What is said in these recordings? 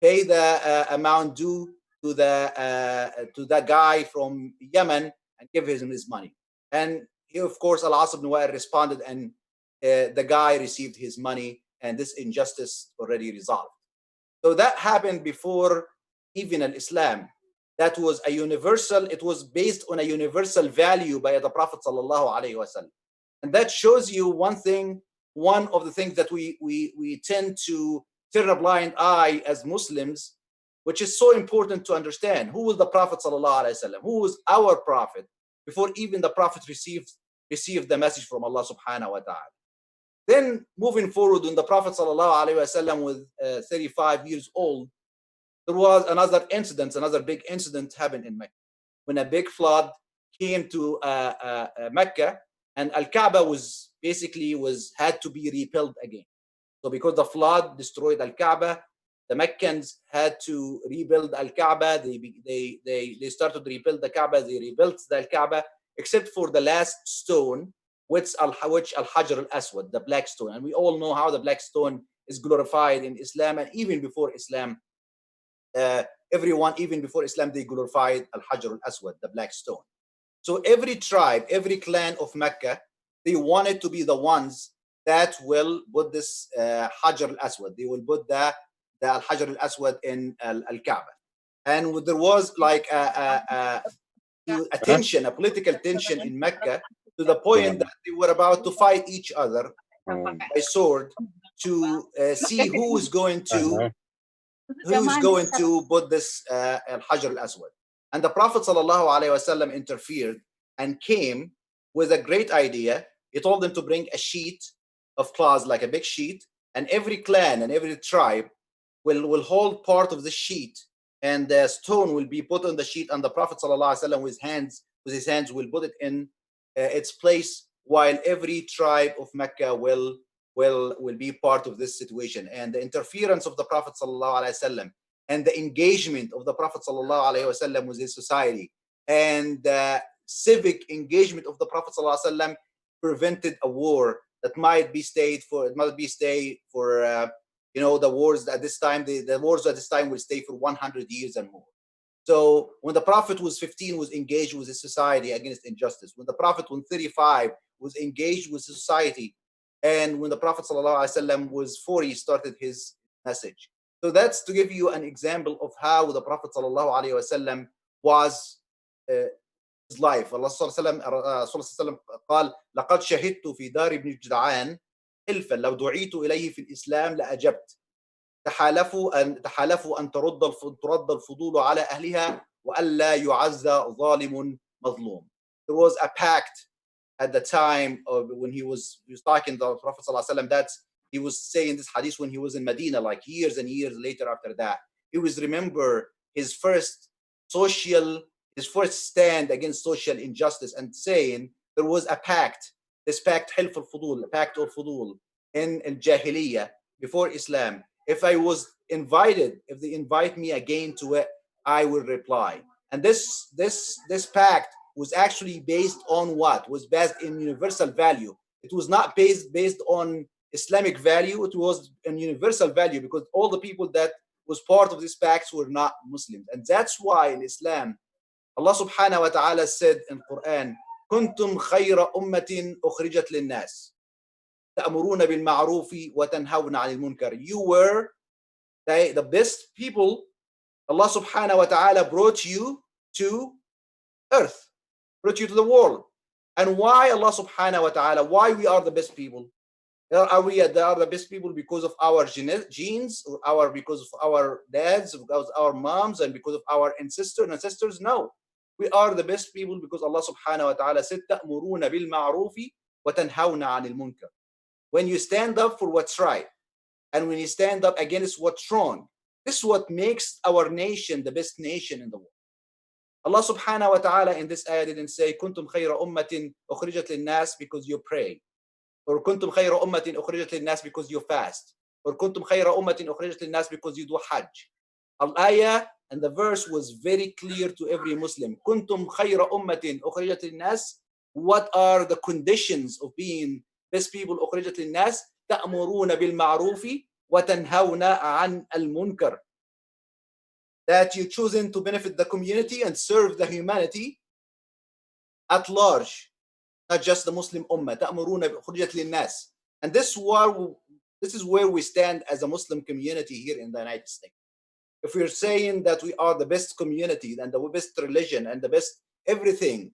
pay the amount due to the guy from Yemen and give him his money. And he, of course, Al-As ibn Wa'il responded, and the guy received his money, and this injustice already resolved. So that happened before even Islam. That was a universal, it was based on a universal value by the Prophet sallallahu alaihi wasallam. And that shows you one thing, one of the things that we tend to turn a blind eye as Muslims, which is so important to understand. Who was the Prophet sallallahu alaihi wasallam? Who was our Prophet before even the Prophet received the message from Allah subhanahu wa ta'ala? Then moving forward, when the Prophet sallallahu alaihi wasallam was 35 years old, there was another incident, another big incident happened in Mecca, when a big flood came to Mecca, and Al-Kaaba was basically had to be rebuilt again. So because the flood destroyed Al-Kaaba, the Meccans had to rebuild Al-Kaaba. They started to rebuild the Kaaba. They rebuilt the Al-Kaaba, except for the last stone, which Al-Hajar al-Aswad, the black stone. And we all know how the black stone is glorified in Islam, and even before Islam, everyone, even before Islam, they glorified Al-Hajar al-Aswad, the black stone. So every tribe, every clan of Mecca, they wanted to be the ones that will put this Hajar al-Aswad. They will put the Al-Hajar al-Aswad in Al-Kaaba. And there was like a tension, a political tension in Mecca, to the point that they were about to fight each other by sword to see who is going to put this Al-Hajar al-Aswad. And the Prophet ﷺ interfered and came with a great idea. He told them to bring a sheet of cloth, like a big sheet, and every clan and every tribe will hold part of the sheet, and the stone will be put on the sheet, and the Prophet ﷺ with his hands will put it in its place, while every tribe of Mecca will be part of this situation. And the interference of the Prophet ﷺ and the engagement of the Prophet ﷺ with his society, and the civic engagement of the Prophet ﷺ prevented a war that might be stayed for the wars at this time. The wars at this time will stay for 100 years and more. So when the Prophet was 15, was engaged with his society against injustice. When the Prophet was 35, was engaged with society. And when the Prophet ﷺ was 40, started his message. So that's to give you an example of how the Prophet ﷺ was his life. Allah ﷺ قال لقد شهدت في دار ابن جدعان حلفا لو دعيت إليه في الإسلام لأجبت تحالفوا أن ترد الفضول على أهلها وألا يعز ظالم مظلوم. There was a pact at the time of when he was talking to the Prophet ﷺ, that he was saying this hadith when he was in Medina, like years and years later after that. He was remember his first stand against social injustice, and saying there was a pact, this pact, Hilf al-Fudul, pact of Fudul in Jahiliyyah before Islam. If I was invited, if they invite me again to it, I will reply. And this pact was actually based on what? Was based in universal value. It was not based on Islamic value. It was a universal value, because all the people that was part of this pact were not Muslims. And that's why in Islam, Allah subhanahu wa ta'ala said in Quran, كنتم خير أمة أخرجت للناس تأمرون بالمعروف وتنهون عن المنكر. You were the best people. Allah subhanahu wa ta'ala brought you to earth, brought you to the world. And why Allah subhanahu wa ta'ala, why we are the best people? Are the best people because of our genes, or because of our dads, because of our moms, and because of our ancestors? No. We are the best people because Allah subhanahu wa ta'ala said, تَأْمُرُونَ بِالْمَعْرُوفِ وَتَنْهَوْنَ عَنِ الْمُنكَرِ. When you stand up for what's right, and when you stand up against what's wrong, this is what makes our nation the best nation in the world. Allah subhanahu wa ta'ala in this ayah didn't say, كُنْتُمْ خَيْرَ أُمَّةٍ أُخْرِجَتْ لِلنَّاسِ because you pray, or كُنْتُمْ خَيْرَ أُمَّةٍ أُخْرِجَتْ لِلنَّاسِ because you fast, or كُنْتُمْ خَيْرَ أُمَّةٍ أُخْرِجَتْ لِلنَّاسِ because you do Hajj. Al-ayah and the verse was very clear to every Muslim. كُنْتُمْ خَيْرَ أُمَّةٍ أُخْرِجَتْ لِلنَّاسِ. What are the conditions of being best people? أُخْرِجَتْ لِلنَّاسِ تَأْمُرُونَ بِالْمَعْرُوفِ وَتَنْهَوْنَ عَنْ الْمُنكَرِ. that you're choosing to benefit the community and serve the humanity at large, not just the Muslim Ummah. تأمرون بحجة للناس. And this is where we stand as a Muslim community here in the United States. If we're saying that we are the best community and the best religion and the best everything,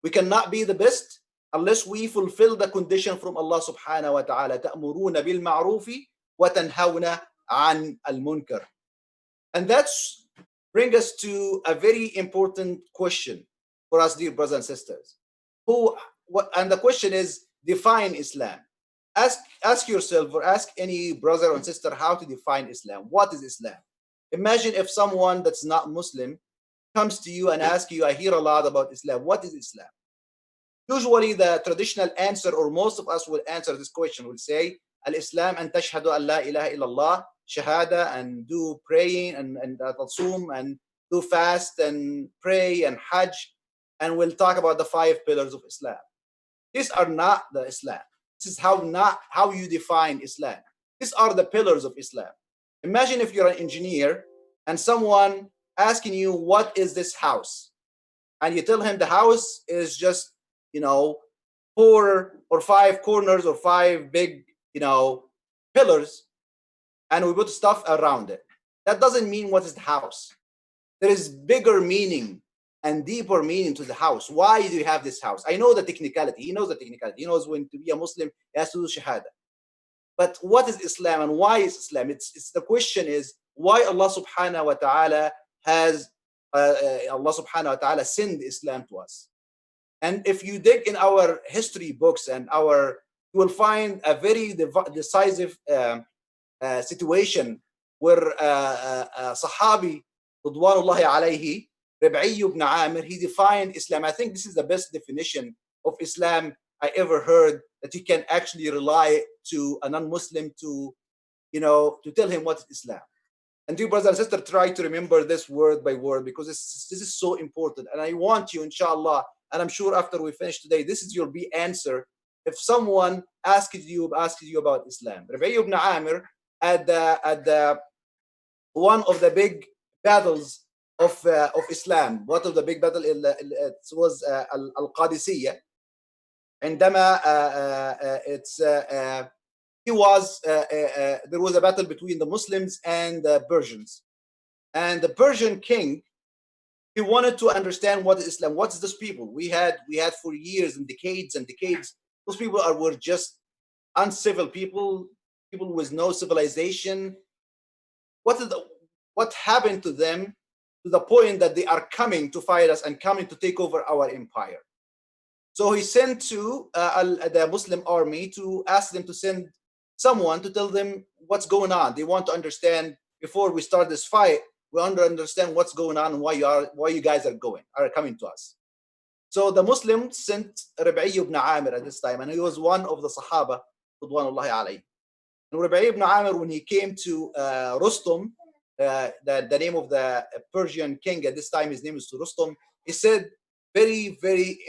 we cannot be the best unless we fulfill the condition from Allah subhanahu wa ta'ala. تأمرون بالمعروف وتنهون عن المنكر. And that's bring us to a very important question for us, dear brothers and sisters. And the question is, define Islam. Ask yourself or ask any brother or sister how to define Islam. What is Islam? Imagine if someone that's not Muslim comes to you and asks you, I hear a lot about Islam. What is Islam? Usually the traditional answer, or most of us will answer this question, will say, Al-Islam an tashhadu an la ilaha illallah, shahada, and do praying and tasum and do fast and pray and hajj, and we'll talk about the 5 pillars of Islam. These are not the Islam. This is not how you define Islam. These are the pillars of Islam. Imagine if you're an engineer and someone asking you, what is this house? And you tell him the house is just, 4 or 5 corners or 5 big, pillars, and we put stuff around it. That doesn't mean what is the house. There is bigger meaning and deeper meaning to the house. Why do you have this house? I know the technicality. He knows the technicality. He knows when to be a Muslim, he has to do shahada. But what is Islam and why is Islam? It's the question is why Allah subhanahu wa ta'ala has Allah subhanahu wa ta'ala sent Islam to us. And if you dig in our history books and you will find a very decisive situation where Sahabi Ridwanullahi alayhi, Rabi'i ibn Amir, he defined Islam. I think this is the best definition of Islam I ever heard, that you can actually rely to a non-Muslim to tell him what is Islam. And dear brothers and sisters, try to remember this word by word, because this is so important. And I want you, inshallah, and I'm sure after we finish today, this is your answer. If someone asks you about Islam, Rabi'i ibn Amir at the one of the big battles of Islam, one of the big battles was Al-Qadisiyah. عندما there was a battle between the Muslims and the Persians, and the Persian king, he wanted to understand what is Islam. What is this people? We had for years and decades, those people were just uncivil people with no civilization. What happened to them to the point that they are coming to fight us and coming to take over our empire? So he sent to the Muslim army to ask them to send someone to tell them what's going on. They want to understand, before we start this fight, we want to understand what's going on and why you guys are coming to us. So the Muslims sent Rabi'i ibn Amir at this time, and he was one of the Sahaba, Ridwanullahi alayhi. And Rabi'i ibn Amir, when he came to Rustum, the name of the Persian king at this time, his name is Rustum, he said very, very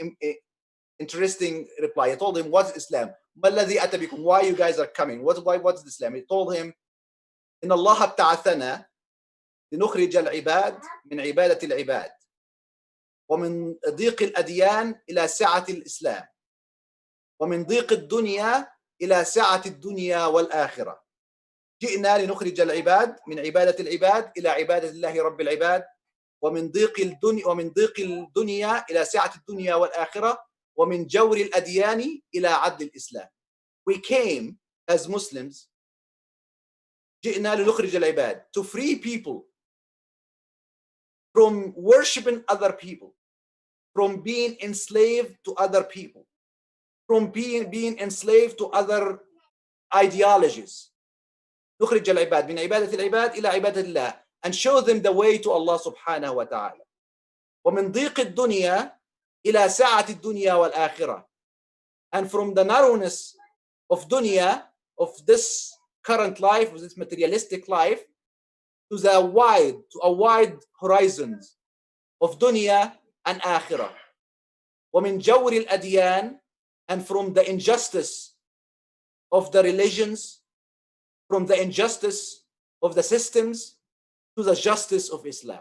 interesting reply. He told him, what is Islam? Why you guys are coming? What is Islam? He told him, إن الله ابتعثنا لنخرج العباد من عبادة العباد ومن ضيق الأديان إلى سعة الإسلام ومن ضيق الدنيا إلى سعة الدنيا والآخرة. جئنا لنخرج العباد من عبادة العباد إلى عبادة الله رب العباد ومن ضيق الدنيا إلى سعة الدنيا والآخرة ومن جور الأديان إلى عدل الإسلام. We came as Muslims, جئنا لنخرج العباد, to free people from worshiping other people, from being enslaved to other people, from being enslaved to other ideologies. نخرج العباد من عبادة العباد إلى عبادة الله, and show them the way to Allah subhanahu wa ta'ala. ومن ضيق الدنيا إلى سعة الدنيا والآخرة, and from the narrowness of dunya, of this current life, of this materialistic life, to a wide horizons of dunya and akhirah. ومن جور الأديان, and from the injustice of the religions, from the injustice of the systems, to the justice of Islam.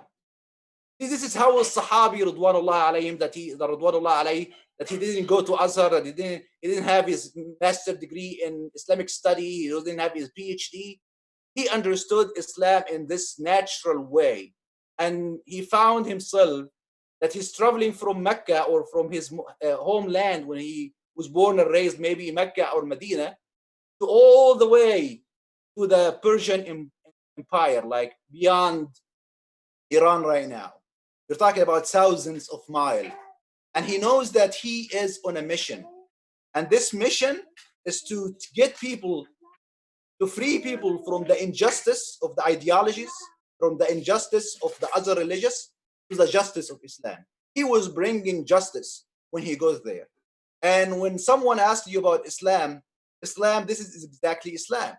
This is how Sahabi Ridwanullah alayhim, that he didn't go to Azhar, that he didn't have his master's degree in Islamic study, he didn't have his PhD. He understood Islam in this natural way. And he found himself that he's traveling from Mecca or from his homeland when he was born and raised, maybe Mecca or Medina, to all the way to the Persian Empire, like beyond Iran right now. You're talking about thousands of miles. And he knows that he is on a mission. And this mission is to get people, to free people from the injustice of the ideologies, from the injustice of the other religions, to the justice of Islam. He was bringing justice when he goes there. And when someone asks you about Islam, this is exactly Islam.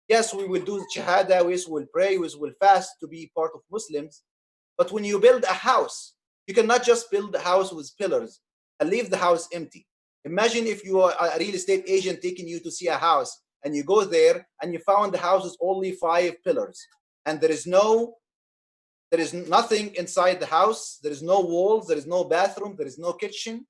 Yes, we will do Shahada, we will pray, we will fast to be part of Muslims. But when you build a house, you cannot just build a house with pillars and leave the house empty. Imagine if you are a real estate agent taking you to see a house and you go there and you found the house is only 5 pillars and there is nothing inside the house. There is no walls, there is no bathroom, there is no kitchen,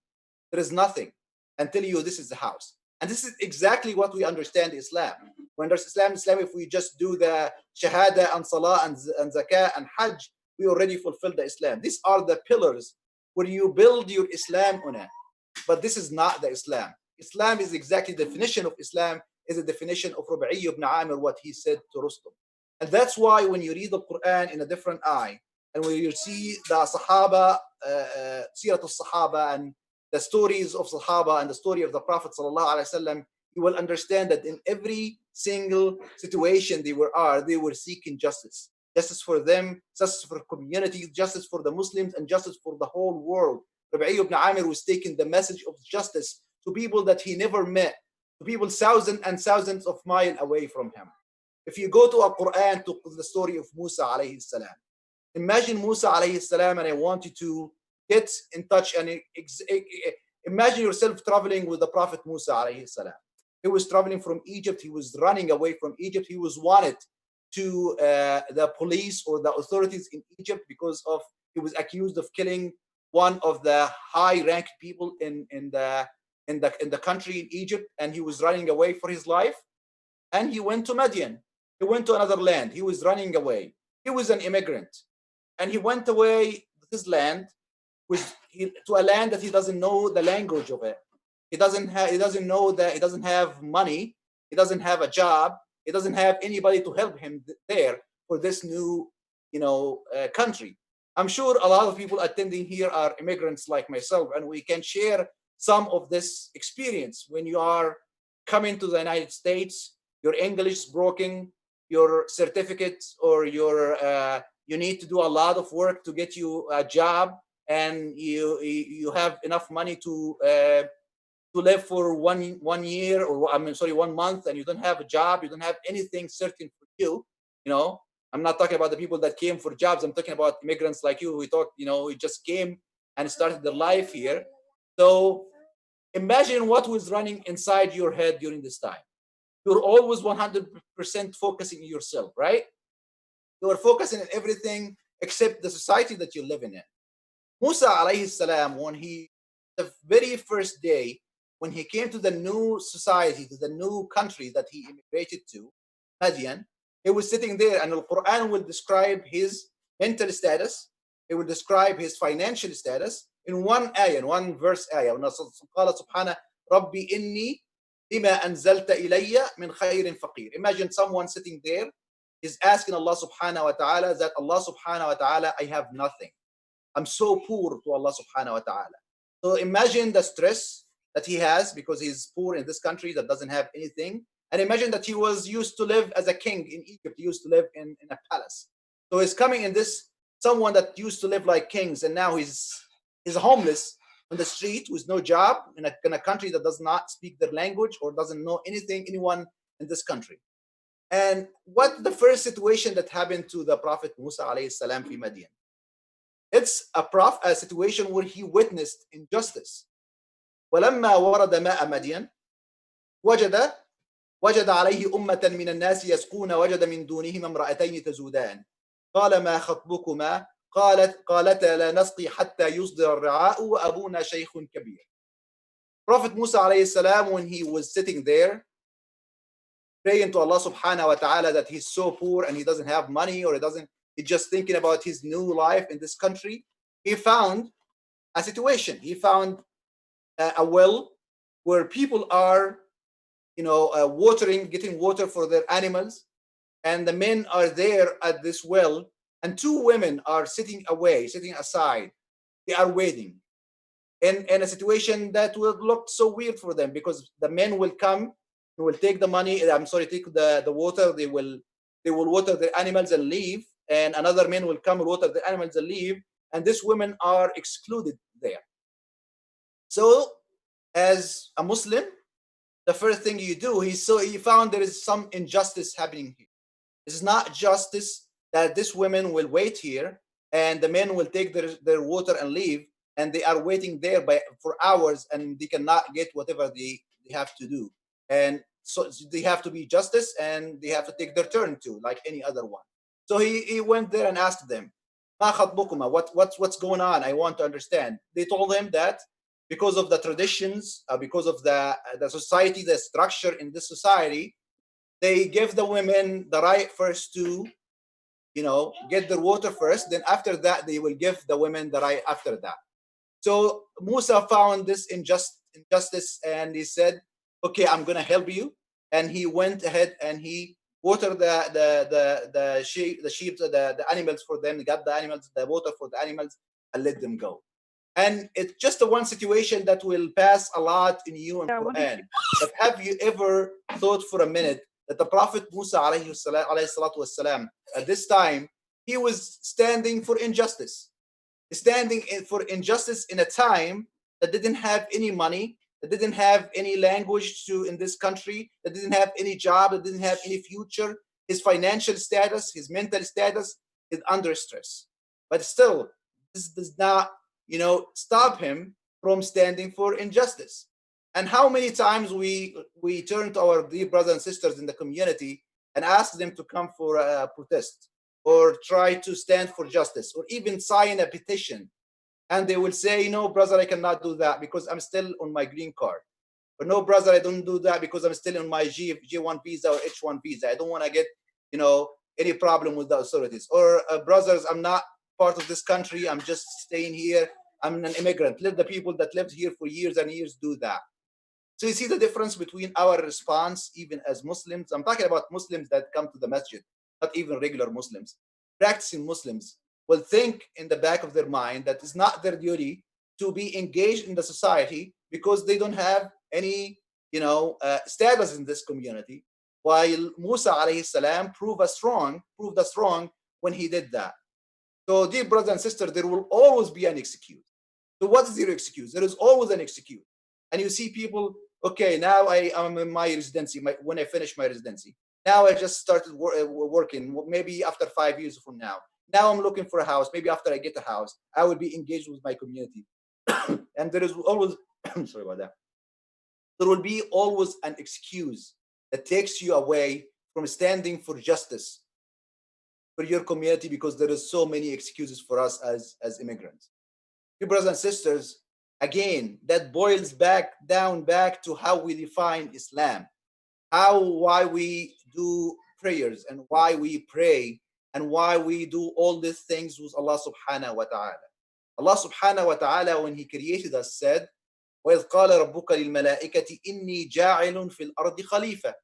there is nothing until you this is the house. And this is exactly what we understand Islam. When there's Islam, if we just do the Shahada and Salah and Zakah and Hajj, we already fulfilled the Islam. These are the pillars where you build your Islam on it. But this is not the Islam. Islam is exactly the definition of Islam, is a definition of Rubai ibn Amir, what he said to Rustum. And that's why when you read the Quran in a different eye, and when you see the Sahaba, Sirat al-Sahaba, and the stories of Sahaba and the story of the Prophet ﷺ, you will understand that in every single situation they were seeking justice. Justice for them, justice for communities, justice for the Muslims, and justice for the whole world. Rubai ibn Amir was taking the message of justice to people that he never met, to people thousands and thousands of miles away from him. If you go to a Quran, to the story of Musa alayhi salam, imagine Musa alayhi salam, and I want you to get in touch and imagine yourself traveling with the Prophet Musa alayhi salam. He was traveling from Egypt. He was running away from Egypt. He was wanted to the police or the authorities in Egypt because of he was accused of killing one of the high-ranked people in the country in Egypt, and he was running away for his life. And he went to Madian. He went to another land. He was running away. He was an immigrant, and he went away his land to a land that he doesn't know the language of it. He doesn't know that he doesn't have money. He doesn't have a job. He doesn't have anybody to help him there for this new, country. I'm sure a lot of people attending here are immigrants like myself, and we can share some of this experience. When you are coming to the United States, your English is broken, your certificate or you need to do a lot of work to get you a job, and you have enough money to live for 1 year, or 1 month, and you don't have a job, you don't have anything certain for you. I'm not talking about the people that came for jobs. I'm talking about immigrants like you who just came and started their life here. So imagine what was running inside your head during this time. You're always 100% focusing on yourself, right? You are focusing on everything except the society that you're living in. Musa alayhi salam, the very first day, when he came to the new society, to the new country that he immigrated to, Madian, he was sitting there, and the Quran will describe his mental status. It will describe his financial status in one ayah, in one verse ayah. قال سبحانه ربي إني لما أنزلت إلي من خير فقير. Imagine someone sitting there is asking Allah subhanahu wa ta'ala that Allah subhanahu wa ta'ala, I have nothing. I'm so poor to Allah subhanahu wa ta'ala. So imagine the stress that he has because he's poor in this country that doesn't have anything. And imagine that he was used to live as a king in Egypt. He used to live in a palace. So he's coming in someone that used to live like kings, and now he's homeless on the street with no job in a country that does not speak their language or doesn't know anyone in this country. And what the first situation that happened to the Prophet Musa alayhi salam fi Madian? It's a situation where he witnessed injustice. ولما ورد ماء مدين وجد عليه أمة من الناس يسقون وجد من دونهم امرأتين تزودان. قال ما خطبكما قالتا لا نسقي حتى يصدر الرعاء وأبونا شيخ كبير. Prophet Musa alayhi salam, when he was sitting there praying to Allah subhanahu wa ta'ala that he's so poor and he doesn't have money, or he's just thinking about his new life in this country, he found a situation. He found a well where people are, watering, getting water for their animals, and the men are there at this well, and two women are sitting aside. They are waiting in a situation that will look so weird for them, because the men will come, they will take the money, I'm sorry, take the water, they will water their animals and leave, and another man will come and water the animals and leave, and these women are excluded there. So as a Muslim, the first thing you do, he found there is some injustice happening here. It's not justice that these women will wait here and the men will take their water and leave, and they are waiting there for hours, and they cannot get whatever they have to do. And so they have to be justice, and they have to take their turn too, like any other one. So he went there and asked them, "Ma khatbukuma? What's going on? I want to understand." They told him that because of the traditions, because of the society, the structure in this society, they give the women the right first to, get their water first. Then after that, they will give the women the right after that. So Musa found this injustice, and he said, "Okay, I'm gonna help you." And he went ahead and he watered the sheep, the animals for them. Got the animals, the water for the animals, and let them go. And it's just a one situation that will pass a lot in you in Quran. But have you ever thought for a minute that the Prophet Musa alayhi salatu wasalam, at this time, he was standing for injustice, for injustice in a time that didn't have any money, that didn't have any language in this country, that didn't have any job, that didn't have any future. His financial status, his mental status is under stress. But still, this does not, stop him from standing for injustice. And how many times we turn to our dear brothers and sisters in the community and ask them to come for a protest, or try to stand for justice, or even sign a petition, and they will say, "No, brother, I cannot do that because I'm still on my green card." Or, "No, brother, I don't do that because I'm still on my G1 visa or H1 visa. I don't want to get, any problem with the authorities." Or, "Brothers, I'm not part of this country. I'm just staying here. I'm an immigrant." Let the people that lived here for years and years do that. So you see the difference between our response, even as Muslims. I'm talking about Muslims that come to the masjid, not even regular Muslims. Practicing Muslims will think in the back of their mind that it's not their duty to be engaged in the society because they don't have any, status in this community. While Musa alayhi salam proved us wrong when he did that. So, dear brothers and sisters, there will always be an excuse. So what is your excuse? There is always an excuse. And you see people, okay, now I am in my residency, when I finish my residency. Now I just started working, maybe after 5 years from now. Now I'm looking for a house. Maybe after I get a house, I will be engaged with my community. And there is always, sorry about that. There will be always an excuse that takes you away from standing for justice for your community, because there is so many excuses for us as immigrants. Dear brothers and sisters, again, that boils back to how we define Islam, why we do prayers, and why we pray, and why we do all these things with Allah subhanahu wa ta'ala. Allah subhanahu wa ta'ala, when he created us, said, وَإِذْ قَالَ رَبُّكَ لِلْمَلَائِكَةِ إِنِّي جَاعِلٌ فِي الْأَرْضِ خَلِيفَةً.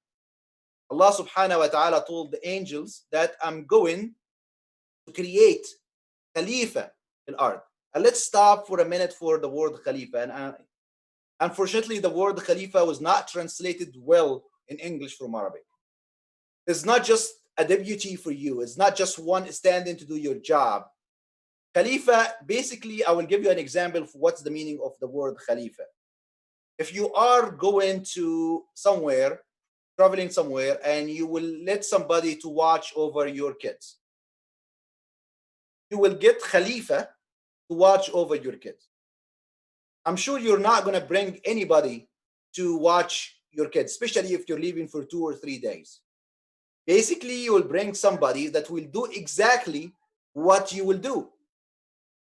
Allah subhanahu wa ta'ala told the angels that I'm going to create Khalifa in ard. And let's stop for a minute for the word Khalifa. And unfortunately, the word Khalifa was not translated well in English from Arabic. It's not just a deputy for you. It's not just one standing to do your job. Khalifa, basically, I will give you an example of what's the meaning of the word Khalifa. If you are going to somewhere, traveling somewhere, and you will let somebody to watch over your kids, you will get Khalifa to watch over your kids. I'm sure you're not going to bring anybody to watch your kids, especially if you're leaving for 2 or 3 days. Basically, you will bring somebody that will do exactly what you will do.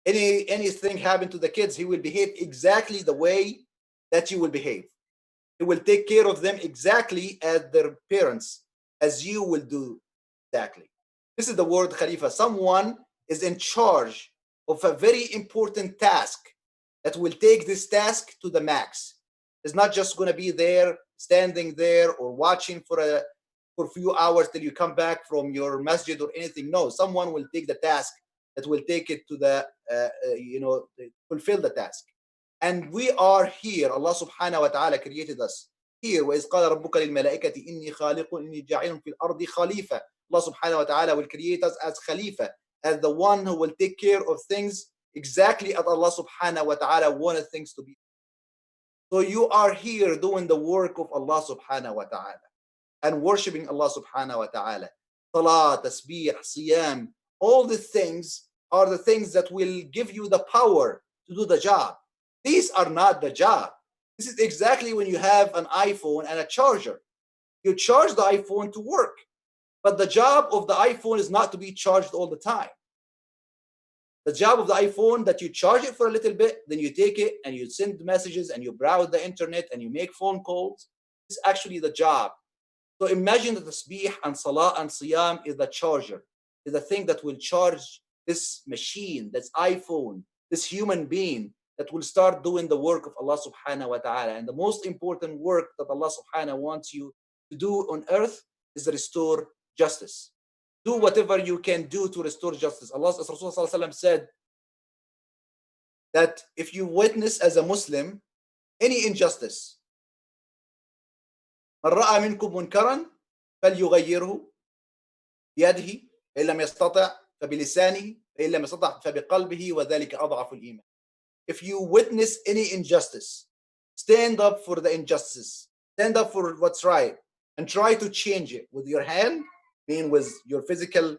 Anything happen to the kids, he will behave exactly the way that you will behave. He will take care of them exactly as their parents, as you will do exactly. This is the word Khalifa. Someone is in charge of a very important task that will take this task to the max. It's not just going to be there, standing there, or watching for a few hours till you come back from your masjid or anything. No, someone will take the task that will take it to the fulfill the task. And we are here. Allah subhanahu wa ta'ala created us here. وَإِذْ قَالَ رَبُّكَ لِلْمَلَائِكَةِ إِنِّي خَالِقٌ إِنِّي جَاعِلٌ فِي الْأَرْضِ خَلِيفَةً. Allah subhanahu wa ta'ala will create us as Khalifa, as the one who will take care of things exactly as Allah subhanahu wa ta'ala wanted things to be. So you are here doing the work of Allah subhanahu wa ta'ala and worshiping Allah subhanahu wa ta'ala. Salah, tasbih, siyam, all the things are the things that will give you the power to do the job. These are not the job. This is exactly when you have an iPhone and a charger. You charge the iPhone to work, but the job of the iPhone is not to be charged all the time. The job of the iPhone that you charge it for a little bit, then you take it and you send messages and you browse the internet and you make phone calls. It's actually the job. So imagine that the tasbih and salah and siyam is the charger, is the thing that will charge this machine, this iPhone, this human being that will start doing the work of Allah subhanahu wa ta'ala. And the most important work that Allah subhanahu wants you to do on earth is to restore justice. Do whatever you can do to restore justice. Allah Rasulullah said that if you witness as a Muslim any injustice, من رأى منكم منكرا فليغيره بيده فإن لم يستطع فبلسانه فإن لم يستطع فبقلبه وذلك أضعف الإيمان. If you witness any injustice, stand up for the injustice, stand up for what's right, and try to change it with your hand, meaning with your physical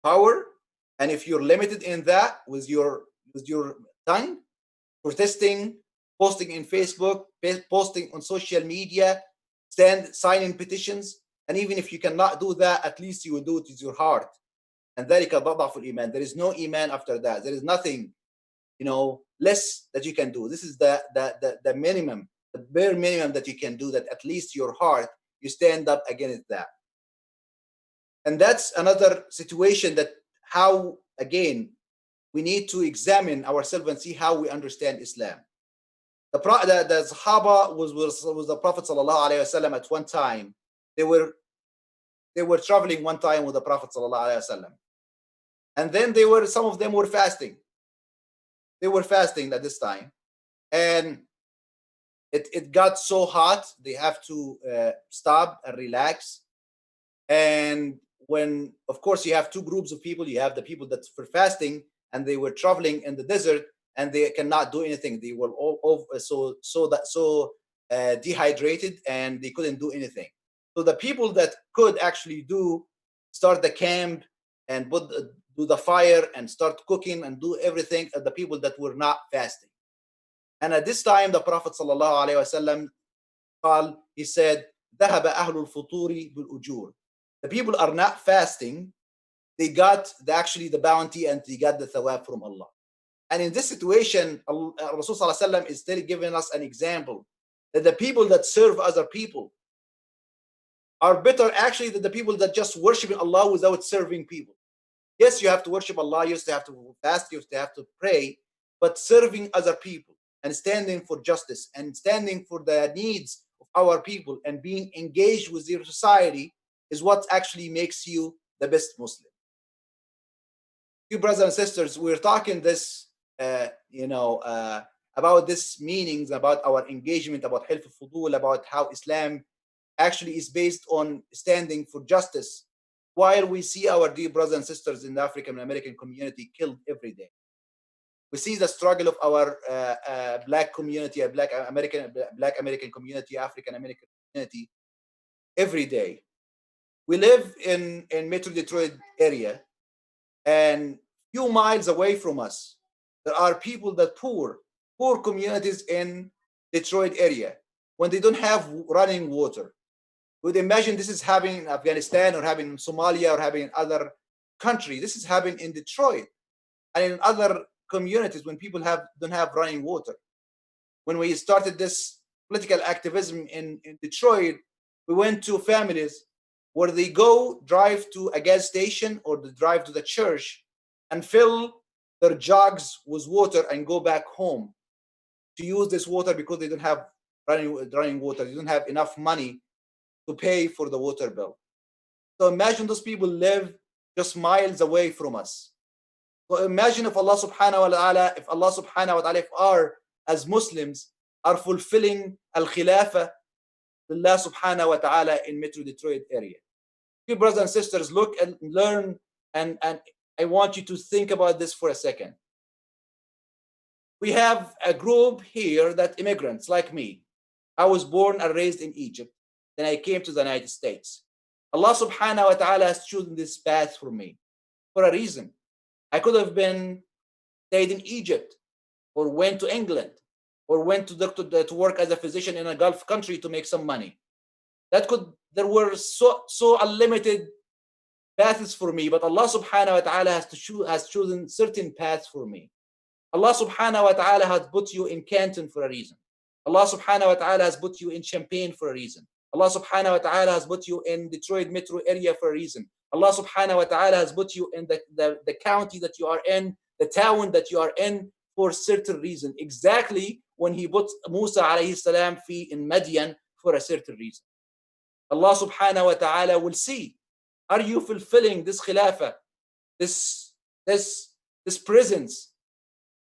power, and if you're limited in that, with your tongue, protesting, posting in Facebook, posting on social media, signing petitions, and even if you cannot do that, at least you will do it with your heart. And ذلك ضعف الإيمان. There is no iman after that. There is nothing, less that you can do. This is the minimum, the bare minimum that you can do, that at least your heart, you stand up against that. And that's another situation that how, again, we need to examine ourselves and see how we understand Islam. The Sahaba was the Prophet sallallahu alaihi wasallam at one time. They were traveling one time with the Prophet sallallahu alaihi wasallam, and then some of them were fasting. They were fasting at this time, and it got so hot they have to stop and relax. And when, of course, you have two groups of people, you have the people that were fasting and they were traveling in the desert and they cannot do anything. They were all so dehydrated and they couldn't do anything. So the people that could actually start the camp and do the fire and start cooking and do everything, are the people that were not fasting. And at this time, the Prophet sallallahu alaihi wasallam, he said, ذهب أهل الفطور بالأجور. The people are not fasting. They got the bounty and they got the thawab from Allah. And in this situation, Rasul sallallahu alaihi wasallam is still giving us an example that the people that serve other people are better actually than the people that just worship Allah without serving people. Yes, you have to worship Allah, you have to fast, you have to pray, but serving other people and standing for justice and standing for the needs of our people and being engaged with your society is what actually makes you the best Muslim. You brothers and sisters, we're talking this, about this meanings, about our engagement, about Hilf al-Fudul, about how Islam actually is based on standing for justice, while we see our dear brothers and sisters in the African American community killed every day. We see the struggle of our Black community, Black American community, African American community every day. We live in Metro Detroit area, and few miles away from us, there are people that poor communities in Detroit area when they don't have running water. would imagine this is happening in Afghanistan or happening in Somalia or happening in other countries. This is happening in Detroit and in other communities when people don't have running water. When we started this political activism in Detroit, we went to families where they go drive to a gas station or they drive to the church and fill their jugs with water and go back home to use this water because they don't have running water. They don't have enough money to pay for the water bill. So imagine those people live just miles away from us. So imagine if Allah subhanahu wa ta'ala, if our, as Muslims, are fulfilling al-khilafah Allah subhanahu wa ta'ala in Metro Detroit area. You brothers and sisters, look and learn, and I want you to think about this for a second. We have a group here that immigrants like me. I was born and raised in Egypt. Then I came to the United States. Allah subhanahu wa ta'ala has chosen this path for me for a reason. I could have been stayed in Egypt or went to England or went to work as a physician in a Gulf country to make some money. There were so unlimited paths for me, but Allah subhanahu wa ta'ala has chosen certain paths for me. Allah subhanahu wa ta'ala has put you in Canton for a reason. Allah subhanahu wa ta'ala has put you in Champaign for a reason. Allah subhanahu wa ta'ala has put you in Detroit metro area for a reason. Allah subhanahu wa ta'ala has put you in the county that you are in, the town that you are in for certain reason. Exactly when he put Musa alayhi salam in Madian for a certain reason. Allah subhanahu wa ta'ala will see, are you fulfilling this khilafah, this presence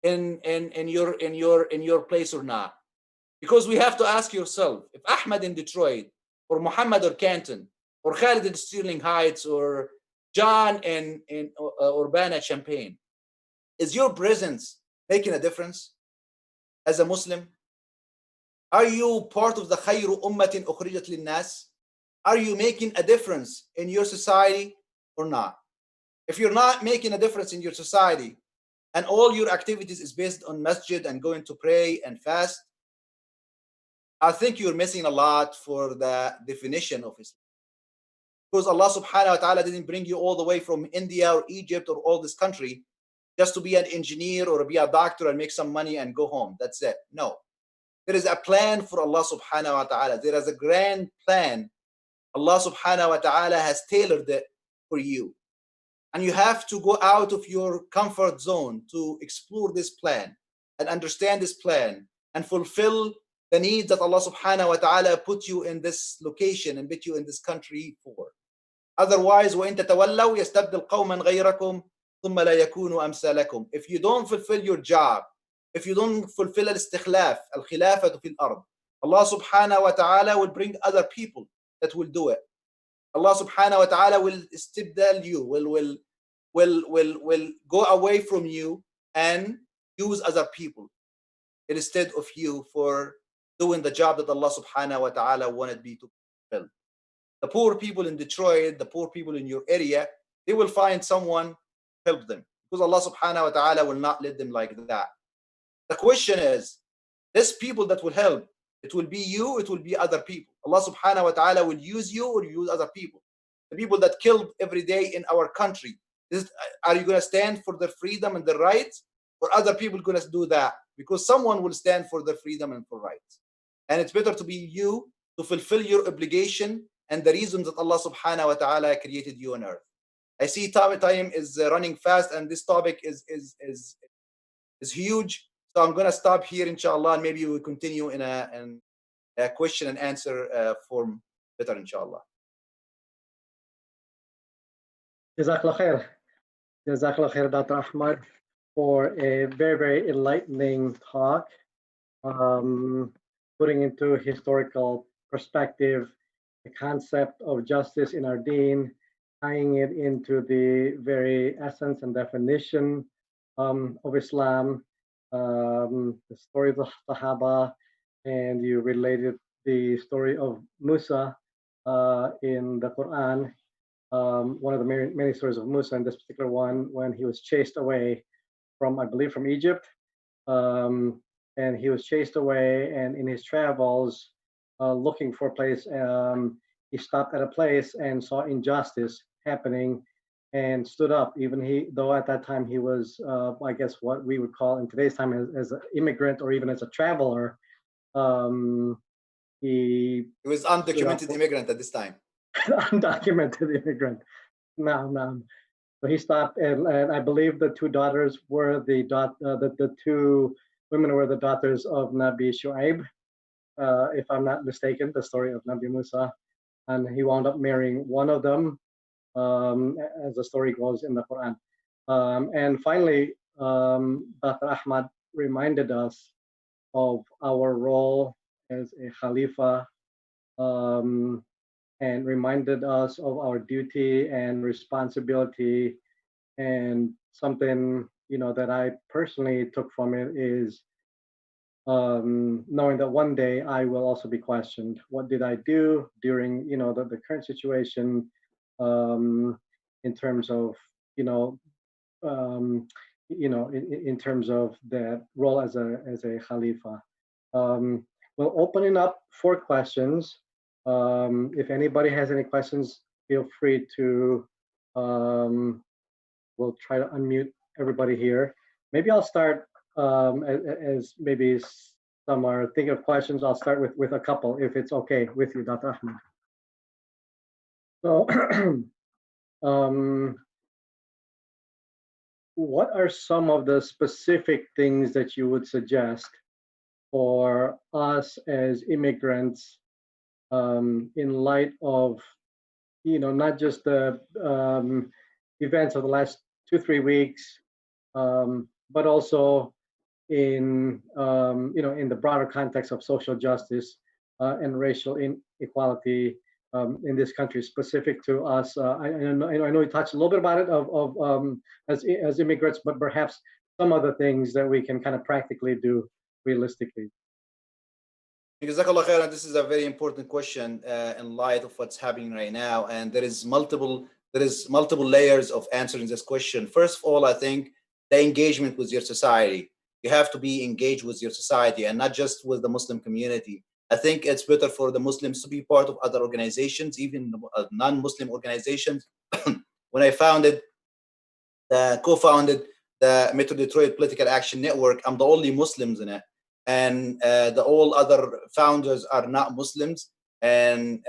in your place or not? Because we have to ask yourself, if Ahmad in Detroit or Muhammad or Canton or Khalid in Sterling Heights or John in Urbana Champaign, is your presence making a difference as a Muslim? Are you part of the khayru ummatin ukhrijat linnas? Are you making a difference in your society or not? If you're not making a difference in your society and all your activities is based on masjid and going to pray and fast, I think you're missing a lot for the definition of Islam. Because Allah subhanahu wa ta'ala didn't bring you all the way from India or Egypt or all this country just to be an engineer or be a doctor and make some money and go home. That's it. No. There is a plan for Allah subhanahu wa ta'ala. There is a grand plan. Allah subhanahu wa ta'ala has tailored it for you. And you have to go out of your comfort zone to explore this plan and understand this plan and fulfill the needs that Allah subhanahu wa ta'ala put you in this location and put you in this country for. Otherwise, وَإِن تَتَوَلَّوْا يَسْتَبْدِلْ قَوْمًا غَيْرَكُمْ ثُمَّ لَا يَكُونُوا أَمْثَالَكُمْ. If you don't fulfill your job, if you don't fulfill al-istikhlaf, al-khilafatu fil ard, Allah subhanahu wa ta'ala will bring other people that will do it. Allah subhanahu wa ta'ala will istibdal you, will go away from you and use other people instead of you for doing the job that Allah subhanahu wa ta'ala wanted me to fulfill. The poor people in Detroit, the poor people in your area, they will find someone to help them because Allah subhanahu wa ta'ala will not let them like that. The question is, these people that will help, it will be you, it will be other people. Allah subhanahu wa ta'ala will use you or use other people. The people that killed every day in our country, are you going to stand for their freedom and their rights, or other people going to do that? Because someone will stand for their freedom and for rights. And it's better to be you, to fulfill your obligation and the reasons that Allah subhanahu wa ta'ala created you on earth. I see time is running fast and this topic is huge. So I'm going to stop here, inshallah, and maybe we'll continue in a question and answer form better, inshallah. Jazakallah khair. Jazakallah khair, Dr. Ahmad, for a very, very enlightening talk, putting into historical perspective the concept of justice in our deen, tying it into the very essence and definition of Islam, the story of the Sahaba, and you related the story of Musa in the Quran, one of the many stories of Musa, in this particular one, when he was chased away from, I believe, from Egypt, and he was chased away, and in his travels, looking for a place, he stopped at a place and saw injustice happening and stood up. Even though at that time he was, I guess, what we would call in today's time as an immigrant or even as a traveler, um, he He was stood up. undocumented immigrant at this time. Undocumented immigrant. No. So he stopped, and I believe the two daughters were the two women were the daughters of Nabi Shu'aib, if I'm not mistaken, the story of Nabi Musa, and he wound up marrying one of them, as the story goes in the Quran. And finally, Dr. Ahmad reminded us of our role as a Khalifa, and reminded us of our duty and responsibility. And something, that I personally took from it is knowing that one day I will also be questioned. What did I do during, the current situation, in terms of, in terms of that role as a Khalifa. We'll open it up for questions. If anybody has any questions, feel free to. We'll try to unmute everybody here. Maybe I'll start, as maybe some are thinking of questions. I'll start with a couple, if it's okay with you, Dr. Ahmed. So, what are some of the specific things that you would suggest for us as immigrants, in light of, not just the events of the last 2-3 weeks, but also in in the broader context of social justice and racial inequality in this country, specific to us. I know you touched a little bit about it as immigrants, but perhaps some other things that we can kind of practically do realistically. Jazakallah khairan. This is a very important question in light of what's happening right now, and there is multiple layers of answering this question. First of all, I think the engagement with your society. You have to be engaged with your society and not just with the Muslim community. I think it's better for the Muslims to be part of other organizations, even non-Muslim organizations. When I co-founded the Metro Detroit Political Action Network, I'm the only Muslims in it, and the all other founders are not Muslims, and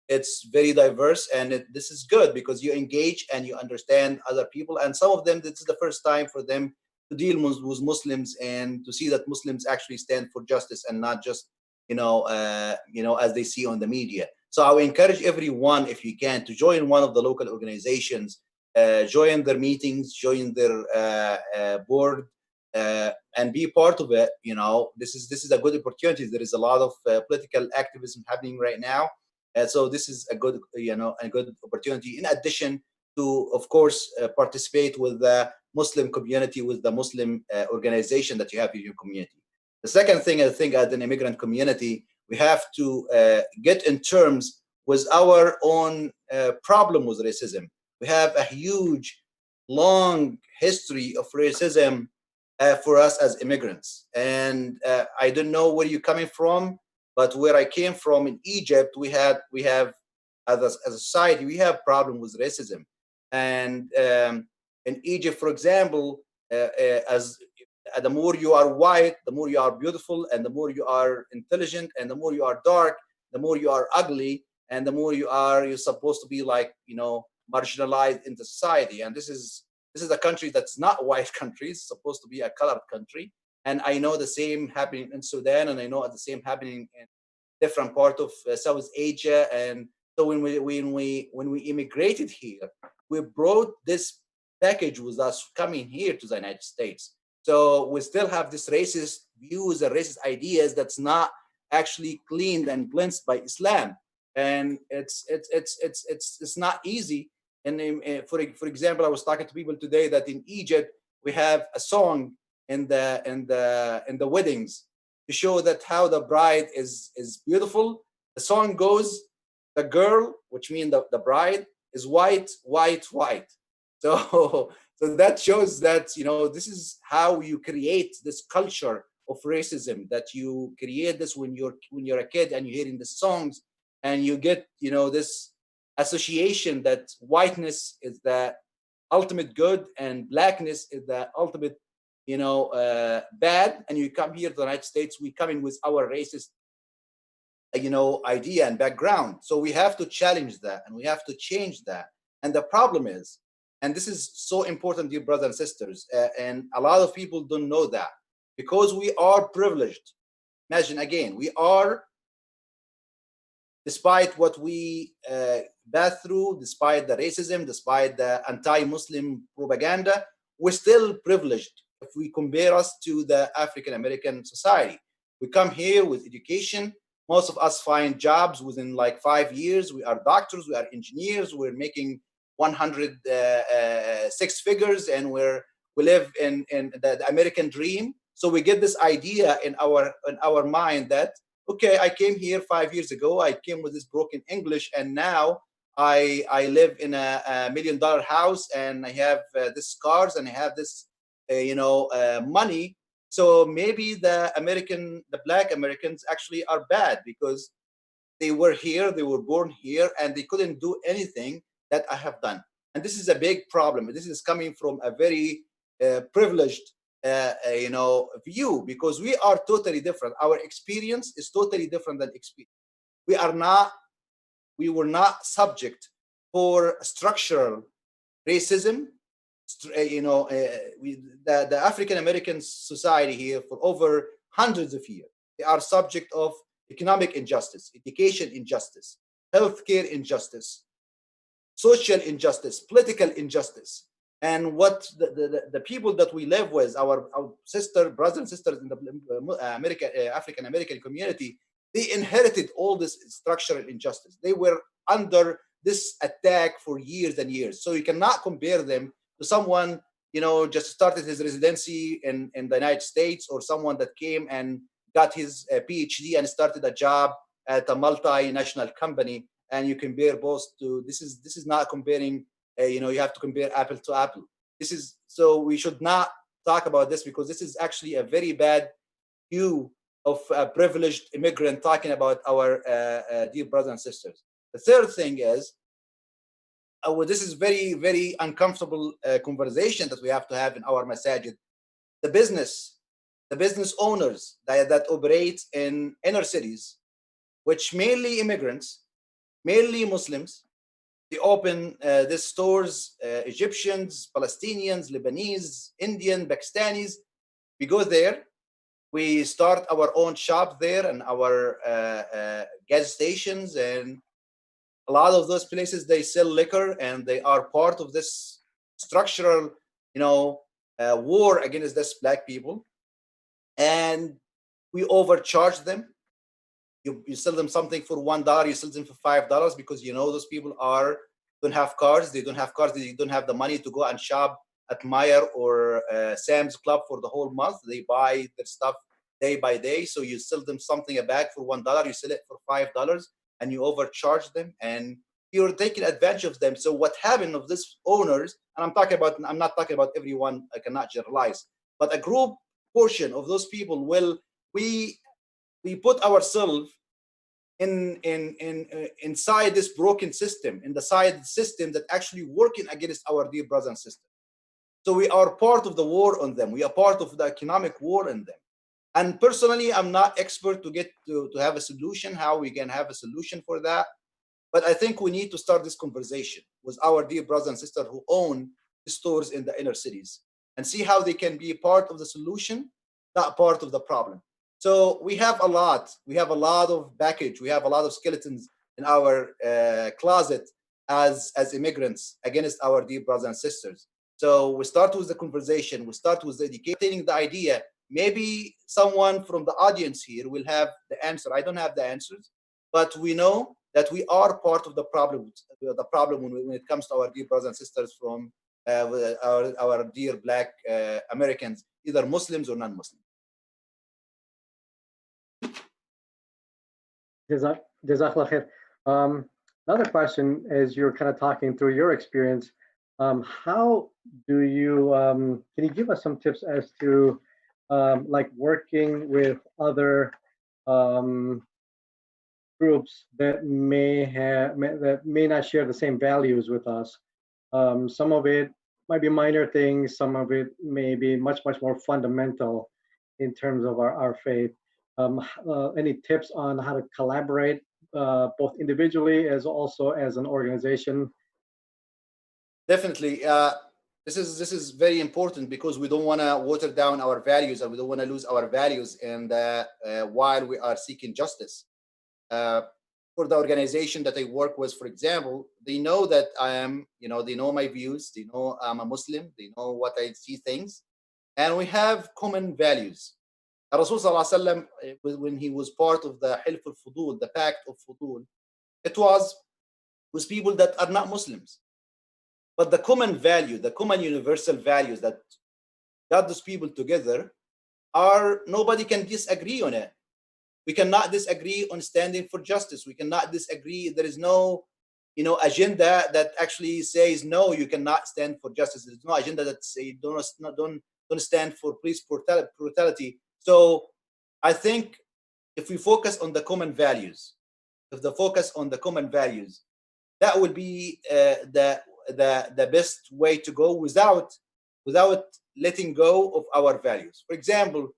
it's very diverse, and this is good because you engage and you understand other people, and some of them, this is the first time for them to deal with Muslims and to see that Muslims actually stand for justice and not just as they see on the media. So I would encourage everyone, if you can, to join one of the local organizations, join their meetings, join their board, and be part of it. This is a good opportunity. There is a lot of political activism happening right now, so this is a good opportunity. In addition to, of course, participate with the Muslim community, with the Muslim organization that you have in your community. The second thing, I think, as an immigrant community, we have to get in terms with our own problem with racism. We have a huge, long history of racism for us as immigrants. And I don't know where you're coming from, but where I came from in Egypt, we have, as a society, we have problem with racism. And in Egypt, for example, as the more you are white, the more you are beautiful, and the more you are intelligent, and the more you are dark, the more you are ugly, and the more you're supposed to be marginalized in the society. And this is a country that's not white country. It's supposed to be a colored country. And I know the same happening in Sudan, and I know the same happening in different part of South Asia. And so when we immigrated here, we brought this package with us coming here to the United States. So we still have this racist views and racist ideas that's not actually cleaned and cleansed by Islam, and it's not easy. And for example, I was talking to people today that in Egypt we have a song in the weddings to show that how the bride is beautiful. The song goes, the girl, which means the bride, is white, white, white. So that shows that this is how you create this culture of racism, that you create this when you're a kid and you're hearing the songs, and you get, this association that whiteness is the ultimate good and blackness is the ultimate, bad. And you come here to the United States, we come in with our racist, idea and background. So we have to challenge that and we have to change that. And the problem is, and this is so important, dear brothers and sisters, and a lot of people don't know that, because we are privileged. Imagine again, we are, despite what we pass through, despite the racism, despite the anti-Muslim propaganda, we're still privileged if we compare us to the African American society. We come here with education. Most of us find jobs within like 5 years. We are doctors, we are engineers, we're making 106 figures, and we live in the American dream. So we get this idea in our mind that, okay, I came here 5 years ago, I came with this broken English, and now I live in a $1 million house, and I have this cars, and I have this money. So maybe the Black Americans actually are bad because they were here, they were born here, and they couldn't do anything that I have done. And this is a big problem. This is coming from a very privileged view, because we are totally different. Our experience is totally different than experience. We were not subject for structural racism. The African American society here for over hundreds of years, they are subject of economic injustice, education injustice, healthcare injustice, social injustice, political injustice. And what the people that we live with, our brothers and sisters in the African American community, they inherited all this structural injustice. They were under this attack for years and years. So you cannot compare them to someone, just started his residency in the United States, or someone that came and got his PhD and started a job at a multinational company. And you compare both to, this is not comparing, you have to compare apple to apple. So we should not talk about this, because this is actually a very bad view of a privileged immigrant talking about our dear brothers and sisters. The third thing is, this is very, very uncomfortable conversation that we have to have in our masajid. The business owners that operate in inner cities, which mainly immigrants, mainly Muslims, they open these stores, Egyptians, Palestinians, Lebanese, Indian, Pakistanis. We go there, we start our own shop there and our gas stations, and a lot of those places, they sell liquor, and they are part of this structural, war against this Black people. And we overcharge them. You sell them something for $1, you sell them for $5, because those people don't have cars. They don't have the money to go and shop at Meyer or Sam's Club for the whole month. They buy their stuff day by day. So you sell them something, a bag for $1, you sell it for $5, and you overcharge them, and you're taking advantage of them. So what happened of these owners, and I'm not talking about everyone, I cannot generalize, but a group portion of those people we put ourselves inside this broken system, in the side system that actually working against our dear brothers and sisters. So we are part of the war on them. We are part of the economic war on them. And personally, I'm not expert to have a solution, how we can have a solution for that. But I think we need to start this conversation with our dear brothers and sisters who own the stores in the inner cities, and see how they can be part of the solution, not part of the problem. So we have a lot of baggage, we have a lot of skeletons in our closet as immigrants against our dear brothers and sisters. So we start with the conversation, we start with educating the idea. Maybe someone from the audience here will have the answer. I don't have the answers, but we know that we are part of the problem. The problem when it comes to our dear brothers and sisters from our dear Black Americans, either Muslims or non-Muslims. Jazakallah khair. Another question is, you're kind of talking through your experience. How do you, can you give us some tips as to like working with other groups that that may not share the same values with us. Some of it might be minor things. Some of it may be much more fundamental in terms of our faith. Any tips on how to collaborate both individually as also as an organization? Definitely. This is very important because we don't want to water down our values, and we don't want to lose our values. And while we are seeking justice, uh, for the organization that I work with, for example, they know that I am, they know my views, they know I'm a Muslim, they know what I see things, and we have common values. Rasul Sallallahu Alaihi Wasallam, when he was part of the Hilf al Fudul, the Pact of Fudul, it was with people that are not Muslims. But the common value, the common universal values that got those people together are nobody can disagree on it. We cannot disagree on standing for justice. We cannot disagree. There is no, agenda that actually says no, you cannot stand for justice. There's no agenda that say don't stand for police brutality. So I think if we focus on the common values, if the focus on the common values, that would be the best way to go without letting go of our values. For example,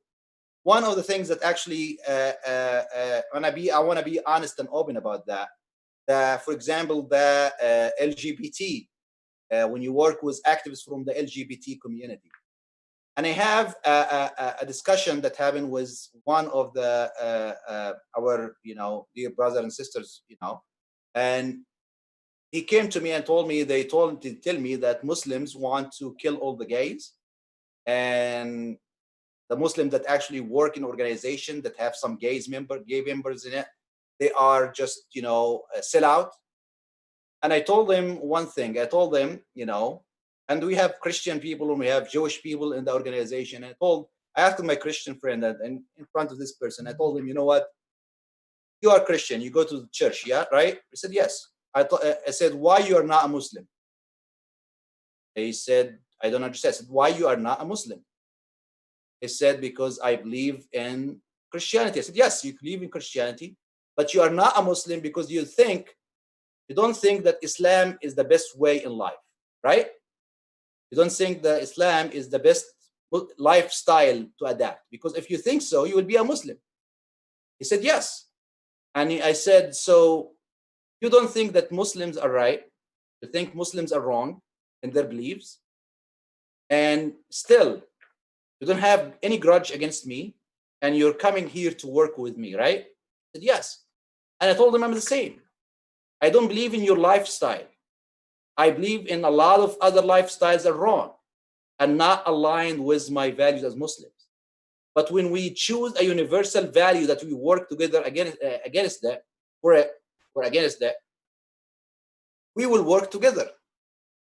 one of the things that actually I want to be honest and open about that. For example, the LGBT, when you work with activists from the LGBT community, and I have a discussion that happened with one of the our dear brothers and sisters, and he came to me and told me they told to tell me that Muslims want to kill all the gays, and the Muslims that actually work in organizations that have some gay members in it, they are just sell out. And I told them one thing. I told them, and we have Christian people and we have Jewish people in the organization. I asked my Christian friend and in front of this person, I told him, you know what? You are Christian. You go to the church, yeah, right? He said yes. I said, why you are not a Muslim? He said, I don't understand. I said, why you are not a Muslim? He said, because I believe in Christianity. I said, yes, you believe in Christianity, but you are not a Muslim because you don't think that Islam is the best way in life, right? You don't think that Islam is the best lifestyle to adapt, because if you think so, you will be a Muslim. He said, yes. And I said, so you don't think that Muslims are right? You think Muslims are wrong in their beliefs? And still, you don't have any grudge against me, and you're coming here to work with me, right? I said, yes. And I told him I'm the same. I don't believe in your lifestyle. I believe in a lot of other lifestyles that are wrong and not aligned with my values as Muslims. But when we choose a universal value that we work together against that, or against that, we will work together.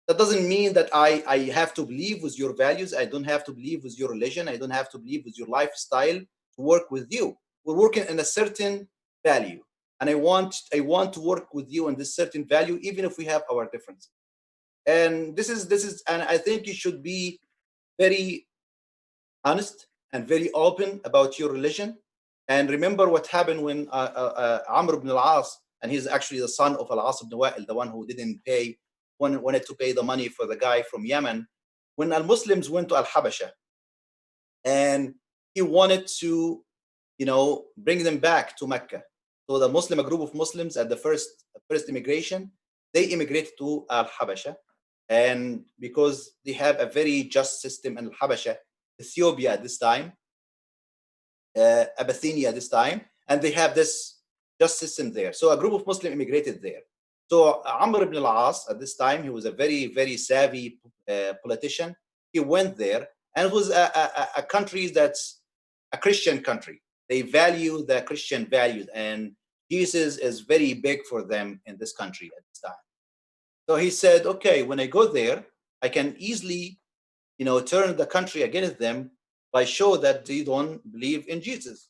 That doesn't mean that I have to believe with your values. I don't have to believe with your religion. I don't have to believe with your lifestyle to work with you. We're working in a certain value. And I want to work with you on this certain value, even if we have our differences. And this is, and I think you should be very honest and very open about your religion. And remember what happened when Amr ibn al-As, and he's actually the son of Al-As ibn Wa'il, the one who didn't pay, wanted to pay the money for the guy from Yemen, when Al-Muslims went to Al-Habasha, and he wanted to, bring them back to Mecca. So a group of Muslims at the first immigration, they immigrated to Al-Habasha, and because they have a very just system in Al-Habasha, Ethiopia at this time, Abyssinia this time, and they have this just system there. So a group of Muslims immigrated there. So Amr ibn al-As at this time, he was a very, very savvy politician. He went there, and it was a country that's a Christian country. They value the Christian values, and Jesus is very big for them in this country at this time. So he said, okay, when I go there, I can easily, turn the country against them by show that they don't believe in Jesus.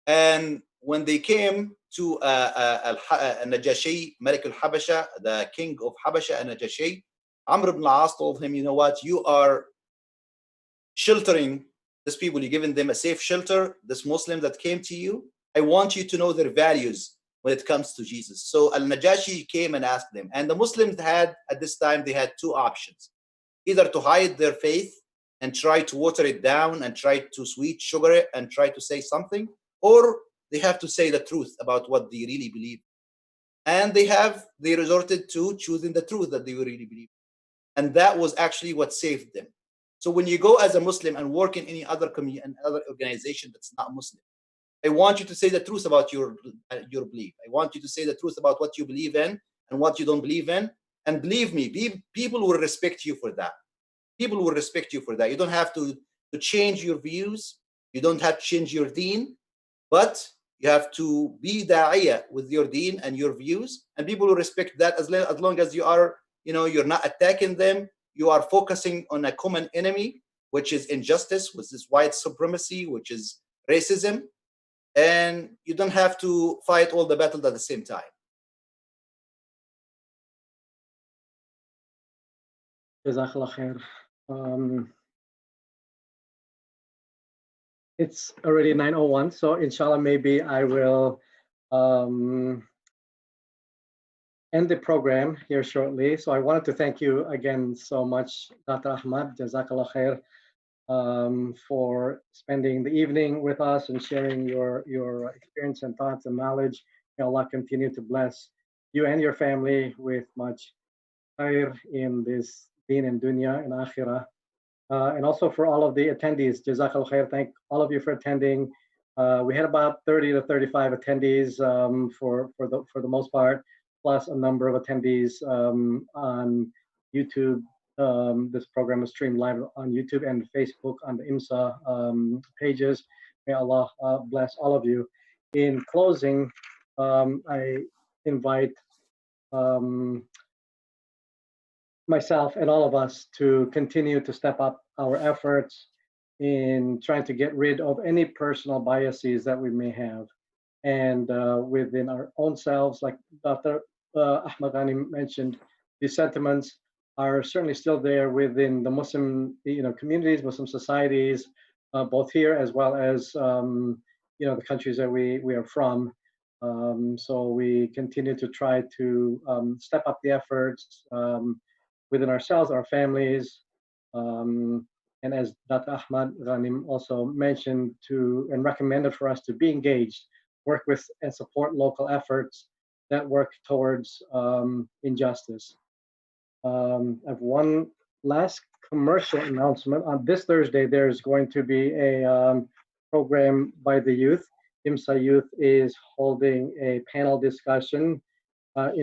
And when they came to Najashi, Malik al-Habasha, the king of Habasha, and Najashi, Amr ibn al-As told him, you know what, you are sheltering these people, you're giving them a safe shelter, this Muslim that came to you. I want you to know their values when it comes to Jesus. So Al-Najashi came and asked them. And the Muslims had, at this time, they had two options. Either to hide their faith and try to water it down and try to sweet sugar it and try to say something, or they have to say the truth about what they really believe. And they resorted to choosing the truth that they really believe. And that was actually what saved them. So when you go as a Muslim and work in any other community and other organization that's not Muslim, I want you to say the truth about your belief. I want you to say the truth about what you believe in and what you don't believe in. And believe me, people will respect you for that. People will respect you for that. You don't have to change your views. You don't have to change your deen, but you have to be da'iyah with your deen and your views, and people will respect that as long as you are, you're not attacking them. You are focusing on a common enemy, which is injustice, which is white supremacy, which is racism, and you don't have to fight all the battles at the same time. Jazakallah khair. It's already 9:01, so inshallah, maybe I will end the program here shortly. So I wanted to thank you again so much, Dr. Ahmad. Jazakallah khair, for spending the evening with us and sharing your experience and thoughts and knowledge. May Allah continue to bless you and your family with much khair in this deen and dunya and akhirah. And also for all of the attendees, Jazakallah khair. Thank all of you for attending. We had about 30 to 35 attendees for the most part, plus a number of attendees on YouTube. This program is streamed live on YouTube and Facebook on the IMSA pages. May Allah bless all of you. In closing, I invite myself and all of us to continue to step up our efforts in trying to get rid of any personal biases that we may have. And within our own selves, like Dr. Ahmad Ghanim mentioned, these sentiments are certainly still there within the Muslim communities, Muslim societies, both here as well as the countries that we are from. So we continue to try to step up the efforts within ourselves, our families, and as Dr. Ahmad Ghanim also mentioned, and recommended for us to be engaged, work with and support local efforts that work towards injustice. I have one last commercial announcement. On this Thursday, there's going to be a program by the youth. IMSA Youth is holding a panel discussion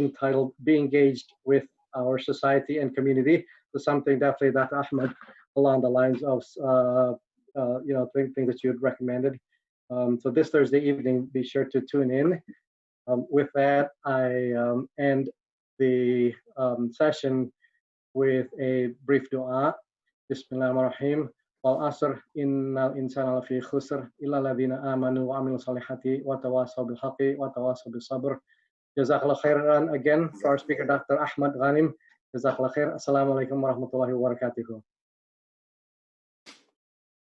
entitled Be Engaged with Our Society and Community. So something definitely Dr. Ahmad along the lines of things that you had recommended. So this Thursday evening, be sure to tune in. With that, I end the session with a brief dua. Bismillahirrahmanirrahim. Wal asr innal insana lafi khusr illa alladhina amanu wa amilu salihati wa tawasaw bil haqqi wa tawasaw bis sabr. Jazakallah khairan again for our speaker, Dr. Ahmad Ghanim. Jazakallah khair. Assalamu alaikum warahmatullahi wabarakatuh.